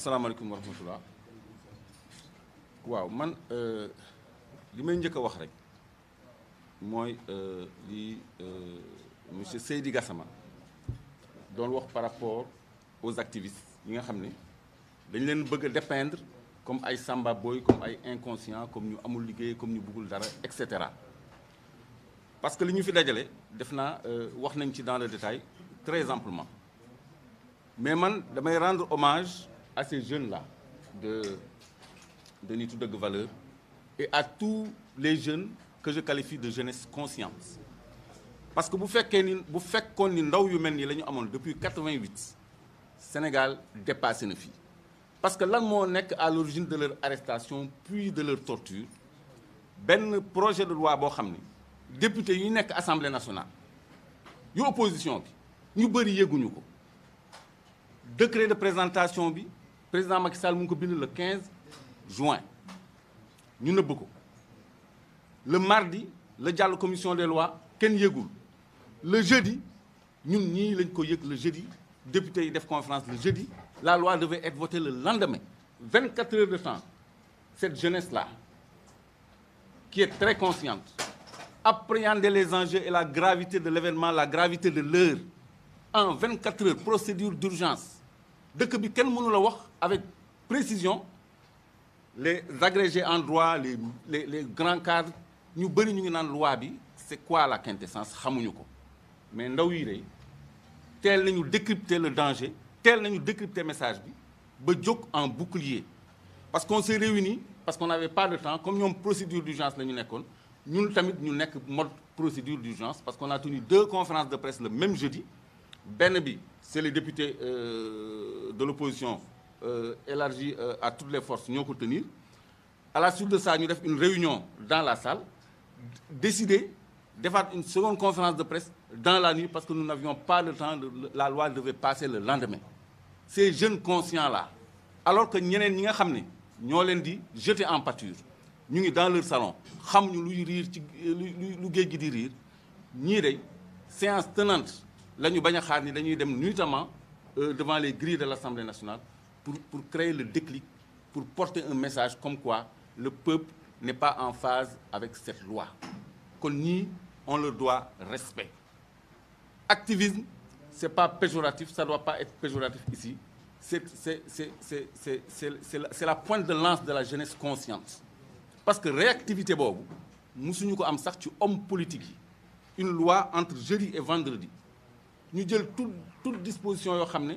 salaamaaleykum wa rahmatullah waaw man li may njëkk a wax rek mooy li monsieur Seydi Gassama doon wax par rapport aux activistes yi nga xam ne dañ leen bëgg a dépeindre comme ay samba boy comme ay inconscient comme ñu amul liggéey comme ñu bëggul dara et cetera parce que li ñu fi dajale def naa wax nañ ci dans le détail très amplement mais man damay rendre hommage à ces jeunes-là de Nittu Dëgg Valeurs et à tous les jeunes que je qualifie de jeunesse consciente parce que bu fekkoon ni ndaw yu mel nii la ñu amoon depuis 88 Sénégal dépassé na fii parce que lan moo nekk à l'origine de leur arrestation puis de leur torture benn projet de loi boo xam ne député yi nekk Assemblée nationale yu opposition bi ñu bëri yëguñu ko décret de présentation bi président Macky Sall mu ngi ko bind le 15 juin ñu nëbb ko le mardi la jàll commission des lois kenn yëgul le jeudi ñun ñii lañ ko yëg le jeudi député yi def conférence le jeudi la loi devait être votée le lendemain 24 heures de temps cette jeunesse-là qui est très consciente appréhender les enjeux et la gravité de l'événement la gravité de l'heure en 24 heures procédure d'urgence dëkk bi kenn mënu la wax avec précision les agrégés en droit les grands cadres ñu bëri ñu ngi naan loi bi c'est quoi la quintessence xamuñu ko mais ndaw yi rey teel nañu décrypter le danger teel nañu décrypter message bi ba jóg en bouclier parce qu'on s'est réunis parce qu'on n'avait pas de temps comme ñoom procédure d'urgence la ñu nekkoon ñun tamit ñu nekk mode procédure d'urgence parce qu'on a tenu 2 conférences de presse le même jeudi benn bi c'est les députés de l'opposition élargie à toutes les forces ñoo ko tenir à la suite de ça ñu def une réunion dans la salle décider defaat une seconde conférence de presse dans la nuit parce que nous n'avions pas le temps la loi devait passer le lendemain ces jeunes conscients là alors que ñeneen ñi nga xam ne ñoo leen di jeter en pâture ñu ngi dans leur salon xamuñu luy riir ci lu géej gi di riir ñii de séance tenante la ñu bañ a xaar ni dañuy dem nuitamment devant les grilles de l'Assemblée nationale pour créer le déclic pour porter un message comme quoi le peuple n'est pas en phase avec cette loi kon ñii on leur doit respect activisme c'est pas péjoratif ça doit pas être péjoratif ici c'est la pointe de lance de la jeunesse consciente parce que réactivité boobu musuñu ko am sax ci homme politique yi une loi entre jeudi et vendredi ñu jël toute disposition yoo xam ne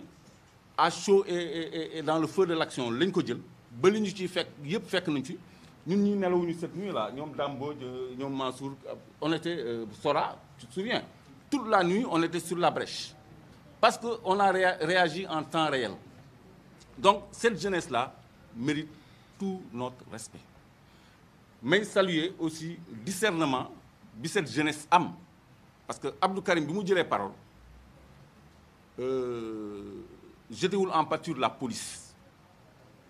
à chaud et dans le feu de l'action lañ ko jël ba li ñu ciy fekk yëpp fekk nañ ci ñun ñi nelawuñu cette nuit là ñoom Dambodj ñoom Mansour on était Sora tu te souviens toute la nuit on était sur la brèche parce que on a réagi en temps réel donc cette jeunesse là mérite tout notre respect mais saluer aussi discernement bi cette jeunesse am parce que Abdou Karim bi mu jëlee parole jetewul en pâture la police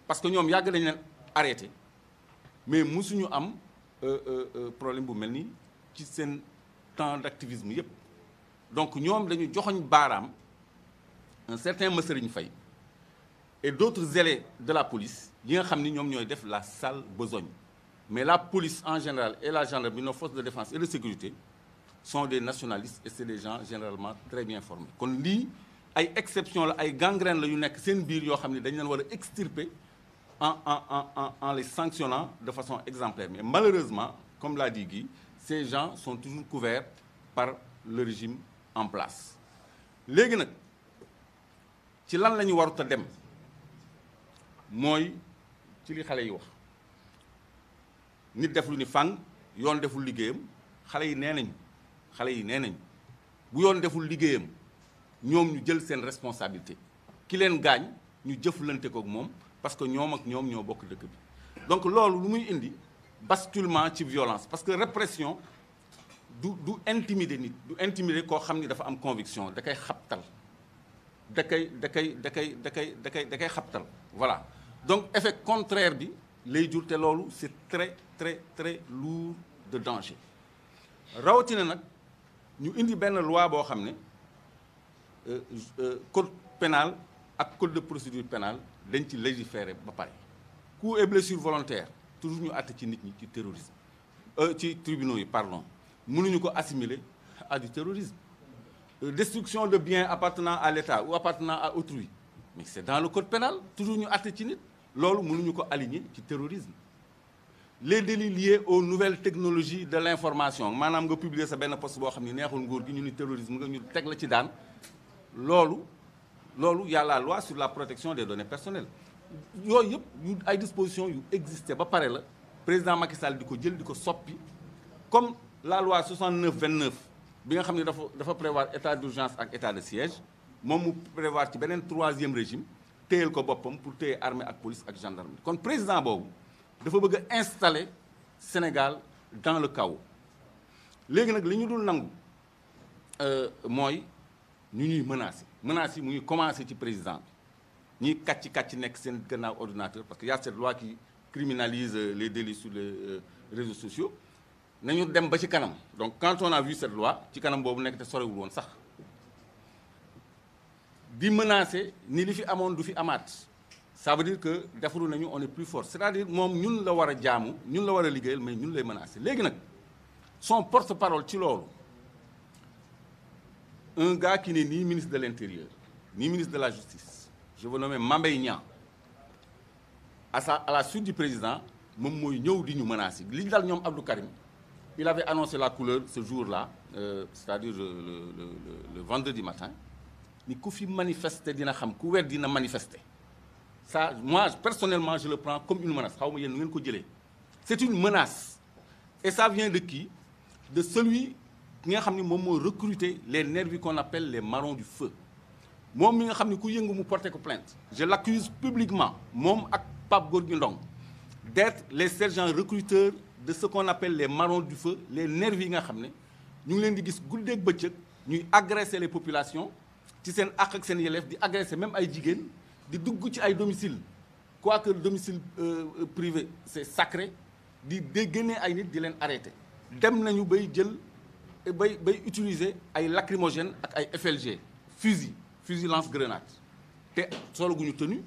parce que ñoom yàgg nañ leen arrêté mais musuñu am problème bu mel ni ci seen temps d'activisme yépp donc ñoom dañu joxoñ baaraam un certain Masserigne Faye et d'autres zélés de la police yi nga xam ni ñoom ñooy def la sale besogne mais la police en général et la gendarmerie nos forces de défense et de sécurité sont des nationalistes et c'est des gens généralement très bien formés kon lii ay exception la ay gangrène la yu nekk seen biir yoo xam ne dañ leen war a extirper en les sanctionnant de façon exemplaire mais malheureusement comme l'a dit Guy ces gens sont toujours couverts par le régime en place léegi nag ci lan la ñu warut a dem mooy ci li xale yi wax nit def lu ni fang yoon deful liggéeyam xale yi nee nañ bu yoon deful liggéeyam ñoom ñu jël seen responsabilité ki leen gaañ ñu jëflante ko ak moom parce que ñoom ak ñoom ñoo bokk dëkk bi donc loolu lu muy indi basculement ci violence parce que répression du intimider nit du intimider koo xam ni dafa am conviction da koy xabtal da koy xabtal voilà donc effet contraire bi lay jur te loolu c'est très très très lourd de danger rawatina nag ñu indi benn loi boo xam ne code pénal ak code de procédure pénale dañ ci légiférer ba pare. coups et blessures volontaires toujours ñu àtte ci nit ñi ci terrorisme ci tribunaux yi pardon mënuñu ko assimiler à du terrorisme. Destruction de biens appartenant à l'État ou appartenant à autrui mais c'est dans le code pénal toujours ñu àtte ci nit loolu mënuñu ko aligner ci terrorisme. Les délits liés aux nouvelles technologies de l'information maanaam nga publier sa benn poste boo xam ne neexul nguur gi ñu ni terrorisme nga ñu teg la ci daan loolu y a la loi sur la protection des données personnelles yooyu yëpp yu ay dispositions yu existé ba pare la président Macky Sall di ko jël di ko soppi comme la loi 69-29 bi nga xam ne dafa prévoir état d'urgence ak état de siège moom mu prévoir ci beneen 3e régime téyel ko boppam pour téye armée ak police ak gendarmerie kon président boobu dafa bëgg a installer Sénégal dans le chaos léegi nag li ñu dul nangu mooy ñu ñuy menacer yi mu ngi commencer ci président bi ñiy kàcc nekk seen gannaaw ordinateur parce que y a cette loi qui criminalise les délits sur les réseaux sociaux nañu dem ba ci kanam donc quand on a vu cette loi ci kanam boobu nekk te sorewul woon sax di menacer ni li fi amoon du fi amaat ça veut dire que defaru nañu on est plus fort c'est-à-dire moom ñun la war a jaamu ñun la war a liggéeyal mais ñun lay menacer léegi nag son porte-parole ci loolu un gars qui n'est ni ministre de l'Intérieur ni ministre de la Justice je veux nommer Mame Mbaye Niang à la suite du président moom mooy ñëw di ñu menacer li dal ñoom Abdou Karim il avait annoncé la couleur ce jour-là c'est-à-dire le vendredi matin ni ku fi manifester dina xam ku weer dina manifester ça moi personnellement je le prends comme une menace xaw ma yéen nu ngeen ko jëlee c'est une menace et ça vient de qui de celui ki nga xam ni moom moo recruter les nervis qu'on appelle les marrons du feu moom mi nga xam ni ku yëngu mu porter ko plainte je l'accuse publiquement moom ak Pape Gorgui Ndong d'être les sergents recruteurs de ce qu'on appelle les marrons du feu les nervis yi nga xam ne ñu ngi leen di gis guddeeg bëccëg ñuy agresser les populations ci seen àq ak seen yelleef di agresser même ay jigéen di dugg ci ay domicile quoique le domicile privé c'est sacré di génnee ay nit di leen arrêter dem nañu bay jël bay utiliser ay lacrymogènes ak ay FLG fusil lance-grenade te solo gu ñu tenu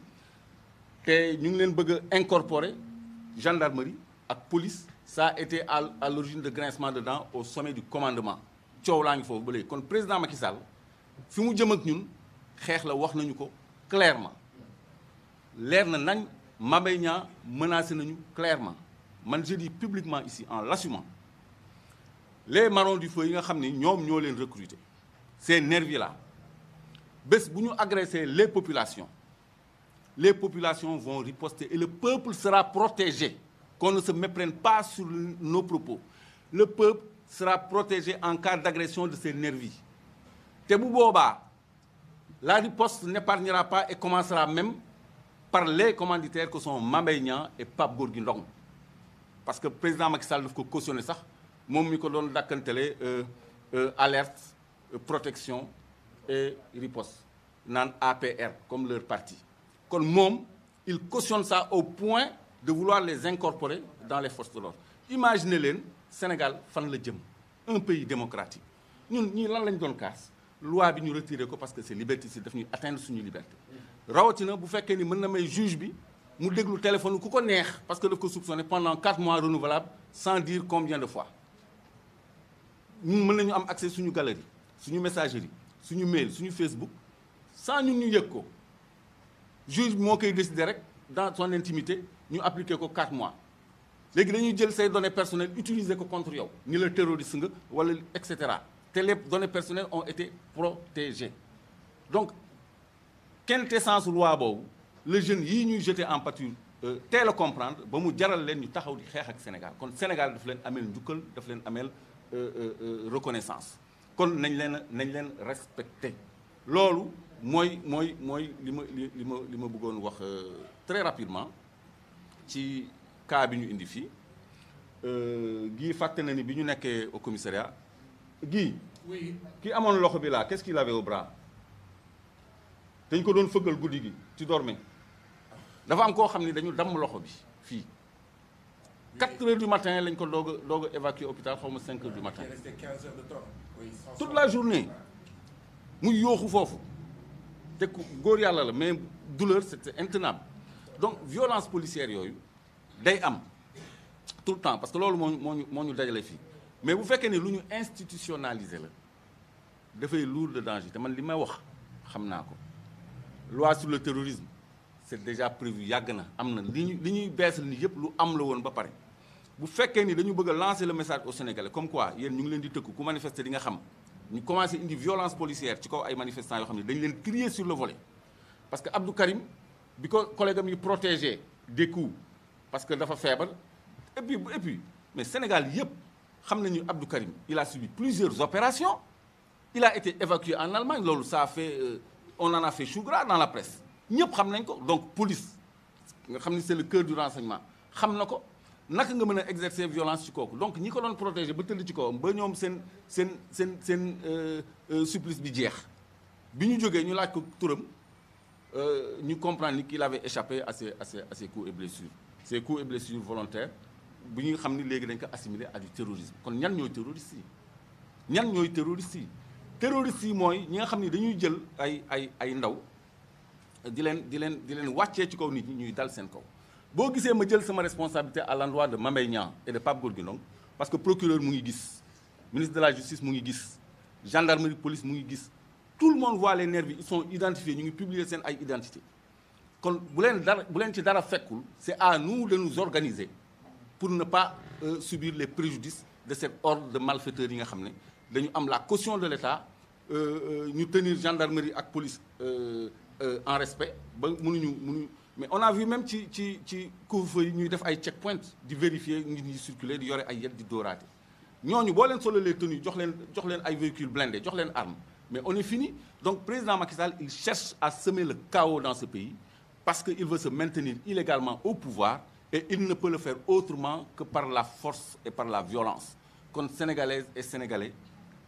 te ñu ngi leen bëgg a incorporer gendarmerie ak police ça a été à l'origine de grincement de dents au sommet du commandement coow laa ngi foofu ba léegi kon président Macky Sall fi mu jëm ak ñun xeex la wax nañu ko clairement leer na nañ Mame Mbaye Niang menacé nañu clairement man je dis publiquement ici en l'assumant les marrons du feu yi nga xam ni ñoom ñoo leen recruter ces nervis là bés bu ñu agresser les populations vont riposter et le peuple sera protégé qu'on ne se méprenne pas sur nos propos le peuple sera protégé en cas d'agression de ces nervis te bu boobaa la riposte n'épargnera pas et commencera même par les commanditaires que sont Mame Mbaye Niang et Pape Gorgui Ndong parce que président Macky Sall daf ko cautionné sax moom mi ko doon dàkkantele alerte protection et riposte naan APR comme leur parti kon moom il cautionne ça au point de vouloir les incorporer dans les forces de l'ordre imaginez leen Sénégal fan la jëm un pays démocratique ñun ñii lan lañ doon kaas loi bi ñu retiré ko parce que c'est liberticide daf ñuy atteindre suñu liberté rawatina bu fekkee ni mën na may juge bi mu déglu téléphone ku ko neex parce que daf ko soupçonné pendant 4 mois renouvelables sans dire combien de fois ñun mën nañu am accès suñu galerie suñu messagerie suñu mail suñu Facebook sans ñun ñu yëg ko juge bi moo koy décider rek dans son intimité ñu appliquer ko 4 mois léegi dañuy jël say données personnelles utiliser ko contre yow ni la terroriste nga wala et cetera te les données personnelles ont été protégées donc quintessence loi boobu le jeune yii ñuy jeter en pâture teel a comprendre ba mu jaral leen ñu taxaw di xeex ak Sénégal kon Sénégal daf leen ameel njukkal daf leen ameel reconnaissance kon nañ leen respecter loolu mooy li ma bëggoon wax très rapidement ci cas bi ñu indi fii Guy fàtte na ni bi ñu nekkee au commissariat Guy oui ki amoon loxo bi là qu'est-ce qu'il avait au bras dañ ko doon fëggal guddi gi ci dormé dafa am koo xam ni dañu damm loxo bi fii 4 heures du matin lañ ko doog a évacuer hôpital xaw ma 5 heures du matin. Il restait 15 heures de temps. Oui, toute la journée muy yooxu foofu te ku góor yàlla la mais douleur c'est intenable donc violence policière yooyu day am tout le temps parce que loolu moo ñu dajale fii mais bu fekkee ne lu ñu institutionnalisé la dafay lourd de danger te man li may wax xam naa ko loi sur le terrorisme c'est déjà prévu yàgg na am na li ñuy beesal ni yëpp lu am la woon ba pare bu fekkee ni dañu bëgg a lancer le message aux Sénégalais comme quoi yéen ñu ngi leen di tëkku ku manifester di nga xam ñu commencé indi violence policière ci kaw ay manifestants yoo xam ne dañu leen trier sur le volet parce que Abdou Karim bi ko collègue am yi protégé des coups parce que dafa feebar et puis mais Sénégal yëpp xam nañu Abdou Karim il a subi plusieurs opérations il a été évacué en Allemagne loolu ça a fait on en a fait chou gras dans la presse ñëpp xam nañ ko donc police nga xam ni c'est le cœur du renseignement xam na ko naka nga mën a exercer violence ci kooku donc ñi ko doon protéger ba tëdd ci kawam ba ñoom seen supplice bi jeex bi ñu jógee ñu laaj ko turam ñu comprendre ni qu'il avait échappé à ses coups et blessures ces coups et blessures volontaires bu ñu xam ni léegi dañ ko assimilé à du terrorisme kon ñan ñooy terroristes yi terroristes yi mooy ñi nga xam ni dañuy jël ay ndaw di leen wàccee ci kaw nit ñi ñuy dal seen kaw boo gisee ma jël sama responsabilité à l'endroit de Mame Mbaye Niang et de Pape Gorgui Ndong parce que procureur mu ngi gis ministre de la justice mu ngi gis gendarmerie police mu ngi gis tout le monde voit les nervis ils sont identifiés ñu ngi publier seen ay identité kon bu leen ci dara fekkul c'est à nous de nous organiser pour ne pas subir les préjudices de cet ordre de malfaiteurs yi nga xam ne dañu am la caution de l'État ñu tenir gendarmerie ak police en respect ba mënuñu mais on a vu même ci couvre-feu yi ñuy def ay checkpoint di vérifier nit ñi circuler di yore ay yet di dóoraate ñooñu boo leen solo les tenues jox leen ay véhicules blindés jox leen arme mais on est fini donc président Macky Sall il cherche à semer le chaos dans ce pays parce que il veut se maintenir illégalement au pouvoir et il ne peut le faire autrement que par la force et par la violence kon sénégalaises et sénégalais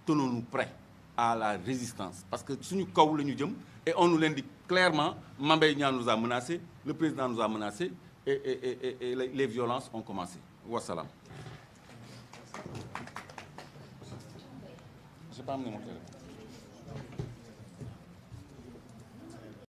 tenons-nous prêts à la résistance parce que suñu kaw la ñu jëm et on nous l'indique clairement Mame Mbaye Niang nous a menacé le président nous a menacé et les violences ont commencé wasalaam. J'ai pas amené mon téléphone.